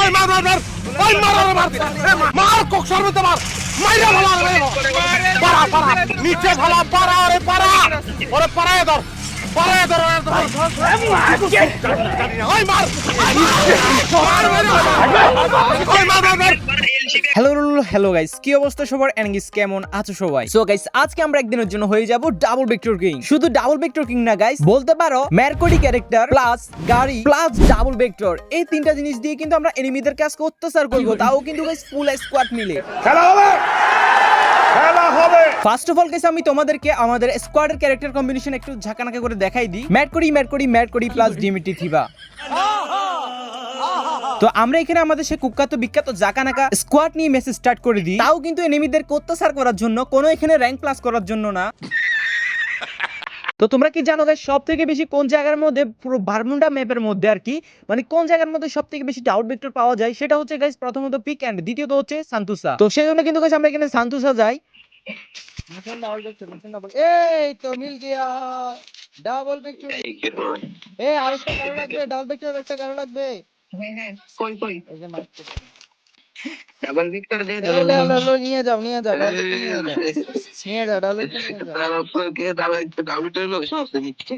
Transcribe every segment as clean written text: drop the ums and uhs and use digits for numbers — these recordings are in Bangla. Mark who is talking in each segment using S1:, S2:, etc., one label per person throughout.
S1: ওই মার মার মার ওই মার মার মার কক সর্বতে মার মাইরা ভালো পারা পারা নিচে ভালো পারা ওরে পারা ওরে পারায় ধর পারায় ধর ওই মার ওই মার মার
S2: হ্যালো গাইস, কি অবস্থা সবার? এন্ড গাইস কেমন আছো সবাই? সো গাইস আজকে আমরা একদিনের জন্য হয়ে যাব ডাবল ভেক্টর কিং। শুধু ডাবল ভেক্টর কিং না গাইস, বলতে পারো মেরকোডি ক্যারেক্টার প্লাস গাড়ি প্লাস ডাবল ভেক্টর, এই তিনটা জিনিস দিয়ে কিন্তু আমরা এনিমিদের কাছে অত্যাচার করব, তাও কিন্তু গাইস ফুল স্কোয়াড মিলে
S1: খেলা হবে খেলা হবে।
S2: ফার্স্ট অফ অল গাইস আমি তোমাদেরকে আমাদের স্কোয়াডের ক্যারেক্টার কম্বিনেশন একটু ঝাঁকানাকা করে দেখাই দিই। মেরকোডি প্লাস ডিমিটি থিবা। তো আমরা এখানে আমাদের সে কুখ্যাত বিখ্যাত জাকানাকা স্কোয়াড নিয়ে ম্যাচ স্টার্ট করে দিই, তাও কিন্তু এনিমিদের অত্যাচার করার জন্য, কোনো এখানে র্যাঙ্ক প্লাস করার জন্য না। তো তোমরা কি জানো গাইস সব থেকে বেশি কোন জায়গার মধ্যে, পুরো বারমুডা ম্যাপের মধ্যে আর কি, মানে কোন জায়গার মধ্যে সব থেকে বেশি ডাউট ভেক্টর পাওয়া যায়? সেটা হচ্ছে গাইস প্রথমত পিক এন্ড, দ্বিতীয়ত হচ্ছে সান্তুসা। তো সেই জন্য কিন্তু গাইস আমরা এখানে সান্তুসা যাই। এই তো মিল গিয়া ডাবল ভেক্টর। এই আরেকটা কারো লাগবে, ডাবল ভেক্টর একটা কারো লাগবে।
S3: কই কই
S2: এই যে মারতে
S3: ডাবল ভিক্টর দে
S2: নিয়ে যাও নিয়ে যাও ডাবল
S3: তারপর কে ডাবল ভিক্টর লো সব নিচ্ছে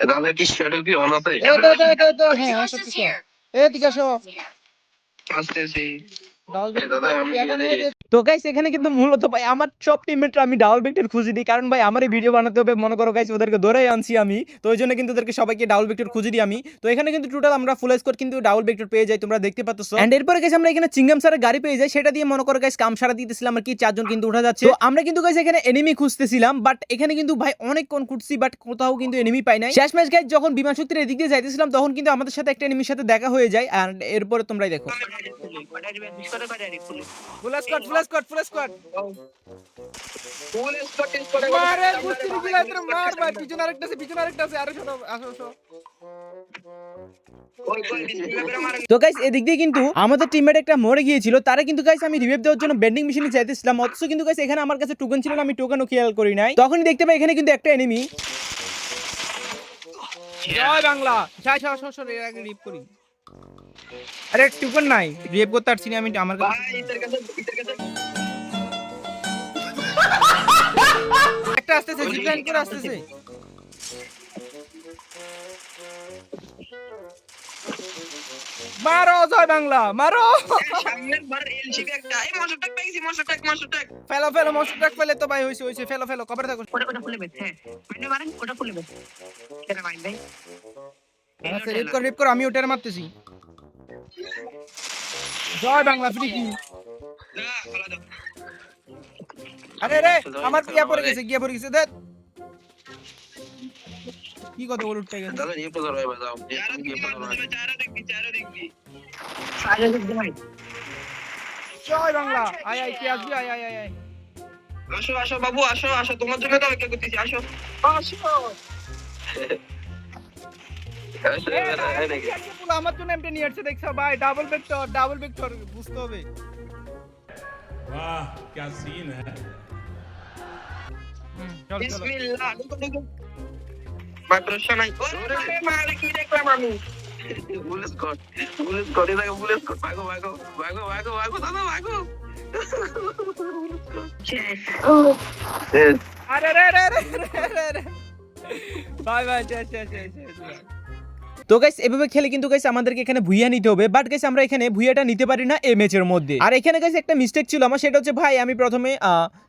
S3: দাদা কি শাটল কি অন আছে
S2: তো হ্যাঁ আসো কিছু এদিকে আসো
S3: আসতেছি
S2: ডাবল
S3: দাদা আমি
S2: তো গাইস এখানে কিন্তু মূলত ভাই আমার সব টিমমেটরা আমি ডাবল ভেক্টর খুঁজে দিই, কারণ ভাই আমারই ভিডিও বানাতে হবে, মনে করো গাইস ওদেরকে ধরেই আনছি আমি, তো ওই জন্য কিন্তু ওদেরকে সবাইকে ডাবল ভেক্টর খুঁজে দিই আমি। তো এখানে কিন্তু টোটাল আমরা ফুল স্কোয়াড কিন্তু ডাবল ভেক্টর পেয়ে যাই, তোমরা দেখতে পাচ্ছ। এন্ড এরপরে গাইস আমরা এখানে চিংগাম স্যারের গাড়ি পেয়ে যাই, সেটা দিয়ে মনে করো গাইস কাম সারা দিতেছিলাম আর কি, চারজন কিন্তু উঠা যাচ্ছে। তো আমরা কিন্তু গাইস এখানে এনিমি খুঁজতেছিলাম, বাট এখানে কিন্তু ভাই অনেকক্ষণ খুঁজছি, বাট কোথাও কিন্তু এনিমি পাই নাই। শেষ ম্যাচ গাইস যখন বিমান শক্তির এদিক দিয়ে যাইতেছিলাম, তখন কিন্তু আমাদের সাথে একটা এনিমির সাথে দেখা হয়ে যায়, আর এরপরে তোমরাই দেখো। ফুল স্কোয়াড মারে গুস্তি দিলা তোর মার ভাই, পিছনে আরেকটা আছে আরে শোনো আসো। তো গাইস এদিক দিয়ে কিন্তু আমাদের টিমমেট একটা মরে গিয়েছিল, তারা কিন্তু গাইস আমি রিভাইভ দেওয়ার জন্য বেন্ডিং মেশিনে যাইতেছিলাম, অথচ কিন্তু গাইস এখানে আমার কাছে টোকেন ছিল না, আমি টোকেনও খেয়াল করি নাই। তখনই দেখতে পাই এখানে কিন্তু একটা এনিমি। জয় বাংলা সর এর আগে রিভ করি। আরে টোকেন নাই, রিভ করতে পারছি না আমি, আমার কাছে একটা আসতেছে, জিপলাইন করে আসতেছে। মারো জয় বাংলা মারো,
S3: সামনের বার এলসিবি একটা এই মশাটাক পেয়েছি মশাটাক
S2: ফেলো মনস্টার ট্রাক ফেলে তো ভাই হইছে ফেলো কভার থাকো।
S3: ওটা ফুলে বেশ হ্যাঁ মানে মারেন ওটা ফুলে বেশ কেন ভাই ভাই
S2: আচ্ছা রিপ কর আমি ওটার মারতেছি। জয় বাংলা ফ্রি কি
S3: না ফলো দাও
S2: আরে রে আমার গিয়া পড়ে গেছে দেখ কি কথা বল উঠতে গেছে।
S3: দাদা নিয়ে তো ধরবে বাজাও চারা দেখবি সাইড দেখবি ভাই
S2: জয় বাংলা আয় কে আসবি আয়
S3: আসো বাবু আসো তোমার জন্য তো অপেক্ষা করতেছি আসো
S2: আমার জন্য এমটি নিয়ে আসছে দেখছো ভাই, ডাবল ভেক্টর বুঝতে হবে।
S4: वाह क्या सीन है।
S2: চল
S3: বিসমিল্লাহ মাদ্রাসা নাই ওরে মারে কি দেখলাম আমি পুলিশ কোড এটাকে পুলিশ কোড ভাগো দাদা ভাগো
S2: আরে রে বাই তো গাইস এভাবে খেলে কিন্তু গাইস আমাদেরকে এখানে ভুইয়া নিতে হবে, বাট গাইস আমরা এখানে ভুইয়াটা নিতে পারি না এই ম্যাচের মধ্যে। আর এখানে গাইস একটা মিস্টেক ছিল আমার, সেটা হচ্ছে ভাই আমি প্রথমে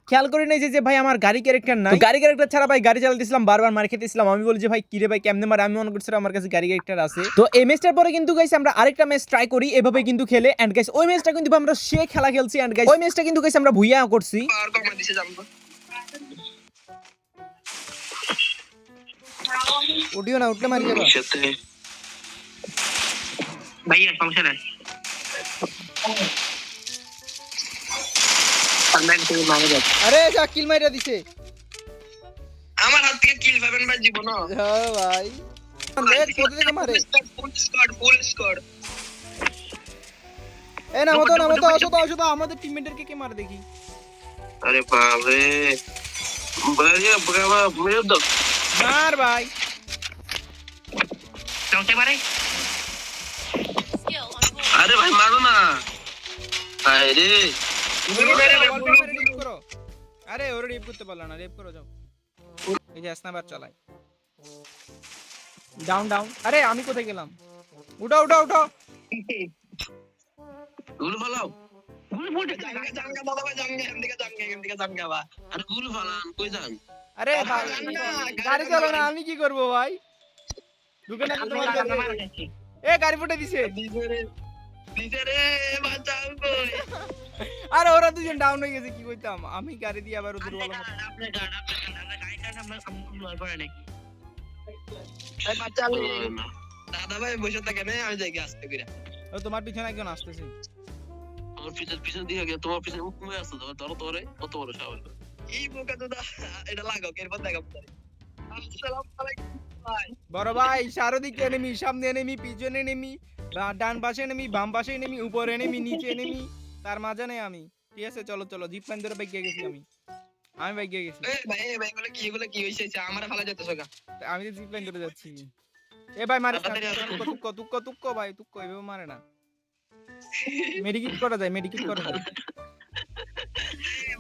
S2: খেয়াল করি নাই যে ভাই আমার গাড়ি ক্যারেক্টার নাই, গাড়ি ক্যারেক্টার ছাড়া ভাই গাড়ি চালাতেছিলাম, বারবার মার খেতেছিলাম। আমি বলি যে ভাই কিরে ভাই কেমনে মারে, আমি মনে করছিলাম আমার কাছে গাড়ি ক্যারেক্টার আছে। তো এই ম্যাচটার পরে কিন্তু গাইস আমরা আরেকটা ম্যাচ ট্রাই করি এভাবে কিন্তু খেলে, এন্ড গাইস ওই ম্যাচটা কিন্তু আমরা সে খেলা খেলছি, এন্ড গাইস ওই ম্যাচটা কিন্তু গাইস আমরা ভুইয়া করছি।
S3: আর কমা দিছে জানবো
S2: উঠিও না, উঠলে মারি যাবা
S3: ভাইয়া সমস্যা নাই
S2: আরে যা কিল মাইরা দিছে
S3: আমার হাত থেকে কিল পাবেন ভাই জীবন
S2: হ্যাঁ ভাই কোথা থেকে মারে
S3: ফুল স্কোয়াড
S2: এ নামো তো আসো তো আমাদের টিমমেটদেরকে কে মারে দেখি।
S3: আরে বাপ রে ভাইয়া বাবা মেরে দাও
S2: মার ভাই
S3: চলতে পারে আরে
S2: রিপ করো। আরে ওরে রিপ করতে পারলা না, রিপ করো যাও। এই যে স্নাইপার চালায়। Down down. আরে আমি কোথায় গেলাম? উঠো উঠো উঠো।
S3: গুল ফালাও গুল ফুটে জাঙ্গা দাদা ভাই জাঙ্গা এখান থেকে জাঙ্গা বা আরে গুল ফালান কই যান
S2: আরে ভাই গাড়ি চালাও না, আমি কি করব ভাই? ঢুকে না তোমার কাছে। এ গাড়ি ফুটে দিছে।
S3: দিছে রে বাঁচাও কই
S2: আরে ওরা দুজন ডাউন হয়ে গেছে, কি কইতাম? আমি গাড়ি দিয়ে আবার ওদের বলা
S3: আপনি গাড়িটা আমরা কমপ্লিট করে নাকি এই বাঁচাও দাদা ভাই বসে থাকেন আমি যাই আসতে কইরা
S2: ও তোমার পিছনে একজন আসতেছে।
S3: আমার পিছন দিয়ে গিয়ে তোমার পিছনে মুখ মুয়ে আসছে ধরো তোরে কত বড় সাহস এই মুখে তো এটা লাগাও এরপর দেখাবো আসসালামু আলাইকুম ভাই
S2: বড় ভাই চারদিকে এনিমি, সামনে এনিমি, পিছনে এনিমি, ডান পাশে এনিমি, বাম পাশে এনিমি, উপরে এনিমি, নিচে এনিমি, তার মাঝে আমি। ঠিক আছে চলো চলো, জিপ লাইন ধরে বাইক গিয়ে গেছি আমি বাইক গিয়ে গেছি।
S3: ভাই এগুলো কি হইছে আমার ফালা যেতেছ গা
S2: আমি তো জিপ লাইন ধরে যাচ্ছি। এ ভাই মারে তুক্কো ভাই, তুক্কো এভাবে মারে না। মেডিকেট করা যায়, মেডিকেট করা যায়।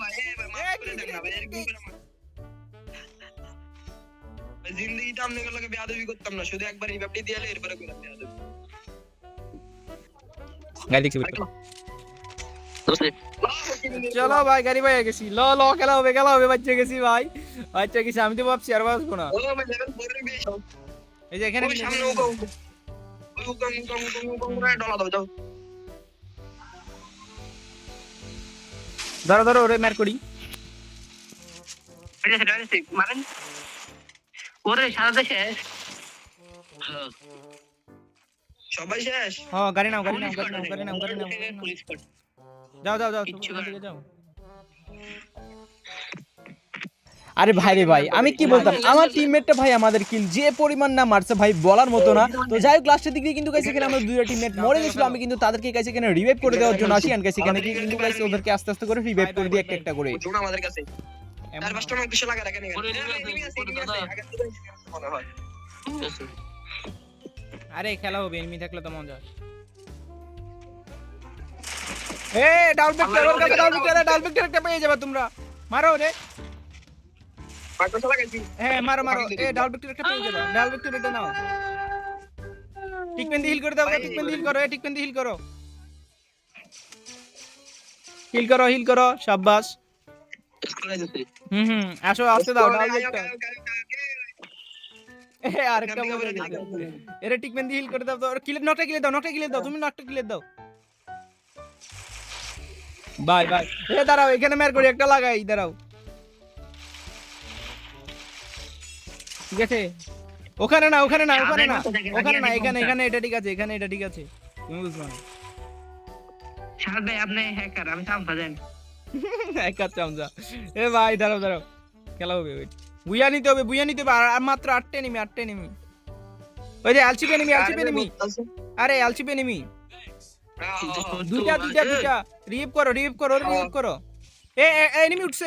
S3: ভাই মাফ করে দেন না ভাই এরকম করে জিন্দেগিতে আমনে গুলোকে বেয়াদবি করতাম না, শুধু একবার এই ব্যাপারটি দিয়ালে এরপরে করে বেয়াদবি
S2: গাড়ি দেখছি। চলো ভাই গাড়ি পাই গেছি। ল ল খেলা হবে বাচ্চা গেছি ভাই, বাচ্চা গেছি। আমি তো ভাবছি আর বাঁচবো না।
S3: ও ভাই লেভেল 4 এর বেশ
S2: এই যে এখানে
S3: সামনে ওগো করে ডলা দাও যাও
S2: ধরো ধরো ওরে মার করি।
S3: এটা মারেন ওরে সারা দেশে সবাই শেষ।
S2: হ্যাঁ গাড়ি নাও গাড়ি নাও গাড়ি নাও গাড়ি নাও গাড়ি নাও।
S3: পুলিশ কোড
S2: যাও যাও যাও থেকে যাও। আরে ভাই রে ভাই, আমি কি বলতাম, আমার টিমমেটটা ভাই আমাদের কিল যে পরিমাণ না মারছে ভাই বলার মতো না। তো যাই হোক লাস্টের দিকে কিন্তু গাইস এখানে আমাদের দুইটা টিমমেট মরে গেছিল। আমি কিন্তু তাদেরকে গাইস এখানে রিভাইভ করে দেওয়ার জন্য আসি। গাইস এখানে কিন্তু গাইস ওদেরকে আস্তে আস্তে করে রিভাইভ করে দিই একটা একটা করে।
S3: জোন আমাদের কাছে তার পাঁচটা মার্ক কিছু লাগা রাখেন মনে হয়।
S2: আরে খেলা হবে, এনিমি থাকলে তো মজা। এ ডাউন ভিক্টর ওর কাছে, ডাউন ভিক্টর একটা পেয়ে যাবে তোমরা। মারো রে,
S3: পাঁচটা লাগাইছি।
S2: হ্যাঁ মারো মারো। এ ডাউন ভিক্টর একটা পেয়ে যাবে, ডাউন ভিক্টর এটা নাও। টিকপেন হিল করে দাও, টিকপেন হিল করো, টিকপেন হিল করো, হিল করো শাবাশ। আসো আসতে দাও ডাউন ভিক্টর। এ আরেকটা মরে গেছে। এরে টিকপেন হিল করে দাও তো। কিল নকটা কিলে দাও, তুমি নকটা কিলে দাও। Bye bye. এ দাঁড়াও এখানে মের করি একটা লাগাই, দাঁড়াও। ঠিক আছে ওখানে না এখানে এটা ঠিক আছে, এখানে এটা ঠিক আছে, তুমি বুঝছো না।
S3: শাহাদ ভাই আপনি হ্যাকার, আমি চামচা দেন
S2: হ্যাকার চামচা। এ ভাই দাঁড়াও খেলা হবে। বুইয়া নিতে হবে আর মাত্র 8টা এনিমি। ওই যে এলসিপি এনিমি। আরে এলসিপি এনিমি দুইটা রিভ করো। এ এনিমি উঠছে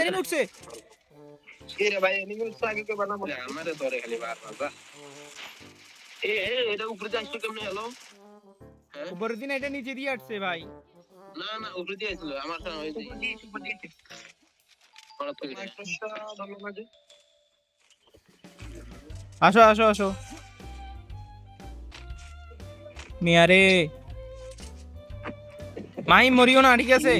S3: এরে ভাই এনিমি উঠছে আগে কে বানাবো আমারে ধরে খালি বারবার এটা উপরে দিয়ে আসছে কেমনে হলো
S2: উপরে দিন এটা নিচে দিয়ে আসছে ভাই।
S3: না উপরে দিয়ে আসলো আমার সামনে ওই উপরে দিয়ে বড় তো
S2: আসো মিয়ারে মাই মরিও না, ঠিক আছে।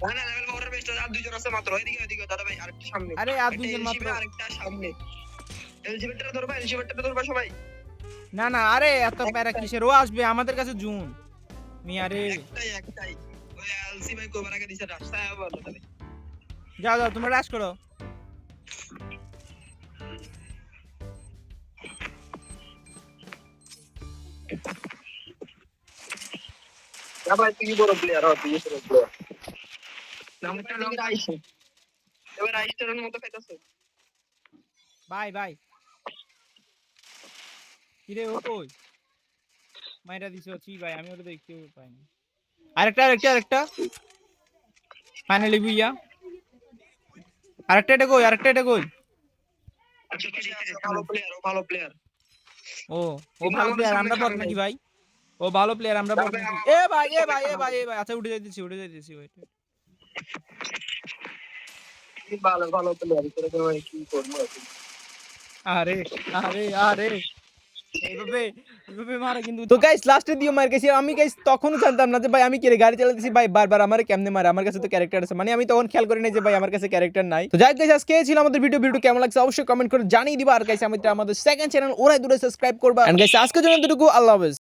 S3: না লেভেল পাওয়ার বেস্ট আর দুইজন আছে মাত্র। এদিকে দাদা ভাই আরেকটা সামনে।
S2: আরে আর দুইজন মাত্র,
S3: আরেকটা সামনে। এলজিবিটারে ধরবা সবাই।
S2: না আরে এত প্যারা কিসের, ও আসবে আমাদের কাছে জুন মিয়ারে।
S3: একটাই ওই এলসি ভাই কোবার আগে দিছে রাস্তা বলো তবে।
S2: যাও তোমরা রাশ করো।
S3: ভাই তুই বড় প্লেয়ার তুই বড় প্লেয়ার। নামটা আইছে এবার আইস্টারের মতো খাইতাছে
S2: ভাই কিরে ও কই মাইরা দিছো চি ভাই, আমি ওটা দেখতে পাইনি। আরেকটা ফাইনালি বুইয়া। আরেকটা এটা কই
S3: ভালো প্লেয়ার ও ভালো প্লেয়ার।
S2: ও ভালো প্লেয়ার, আমরা বট নাকি ভাই? ও ভালো প্লেয়ার আমরা বলতেছি। এ ভাই এ ভাই এ ভাই এ ভাই আচ্ছা উঠে যাইতেছি ওয়েট।
S3: ভালো ভালো প্লেয়ার করে তো কি করবো
S2: আরে আরে এইভাবে মারা কিন্তু। তো গাইস লাস্টে দিও মার গেছি আমি গাইস তখনও জানতাম না যে ভাই আমি কি রে গাড়ি চালাতেছি ভাই বারবার আমারে কেমনে মারে, আমার কাছে তো ক্যারেক্টার আছে, মানে আমি তখন খেয়াল করি নাই যে ভাই আমার কাছে ক্যারেক্টার নাই। তো যাই গাইস আজকে ছিল আমাদের ভিডিও কেমন লাগছে অবশ্যই কমেন্ট করে জানিয়ে দিবা। আর গাইস আমাদের সেকেন্ড চ্যানেল ওরাই দূরে সাবস্ক্রাইব করবা। এন্ড গাইস আজকের জন্য এতটুকু, আল্লাহ হাফেজ।